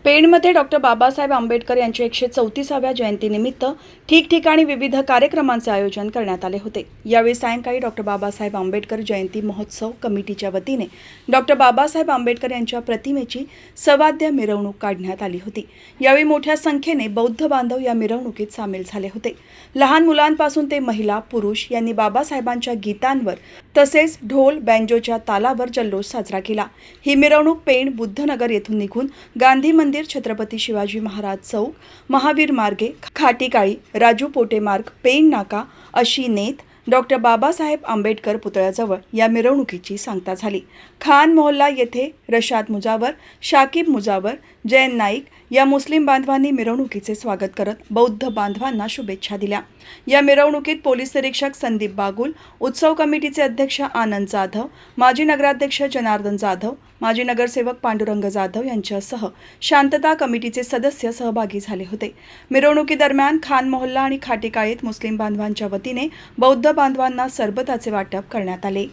पेणमध्ये doctor Babasaheb Ambedkar यांच्या 134व्या जयंतीनिमित्त ठिकठिकाणी विविध कार्यक्रमांचे आयोजन करण्यात आले होते। यावेळी सायंकाळी डॉक्टर बाबासाहेब आंबेडकर जयंती महोत्सव कमिटीच्या वतीने डॉक्टर बाबासाहेब आंबेडकर यांच्या प्रतिमेची सवाद्य मिरवणूक काढण्यात आली होती। यावेळी मोठ्या संख्येने बौद्ध बांधव या मिरवणुकीत सामील झाले होते। लहान मुलांपासून ते महिला पुरुष यांनी बाबासाहेबांच्या गीतांवर तसेच ढोल बँजोच्या तालावर जल्लोष साजरा केला। ही मिरवणूक पेण बुद्धनगर येथून निघून गांधी मंदिर, छत्रपती शिवाजी महाराज चौक, महावीर मार्गे, खाटीकाळी, राजू पोटे मार्ग, पेण नाका अशी नेत डॉक्टर बाबासाहेब आंबेडकर पुतळ्याजवळ या मिरवणुकीची सांगता झाली। खान मोहल्ला येथे रशाद मुजावर, शाकिब मुजावर, जैन नाईक या मुस्लिम बांधवांनी मिरवणुकीचे स्वागत करत बौद्ध बांधवांना शुभेच्छा दिल्या। या मिरवणुकीत पोलीस निरीक्षक संदीप बागुल, उत्सव कमिटीचे अध्यक्ष आनंद जाधव, माजी नगराध्यक्ष जनार्दन जाधव, माजी नगरसेवक पांडुरंग जाधव यांच्यासह शांतता कमिटीचे सदस्य सहभागी झाले होते। मिरवणुकीदरम्यान खान मोहल्ला आणि खाटीकाळीत मुस्लिम बांधवांच्या वतीने बौद्ध बांधवांना सरबताचे वाटप करण्यात आले।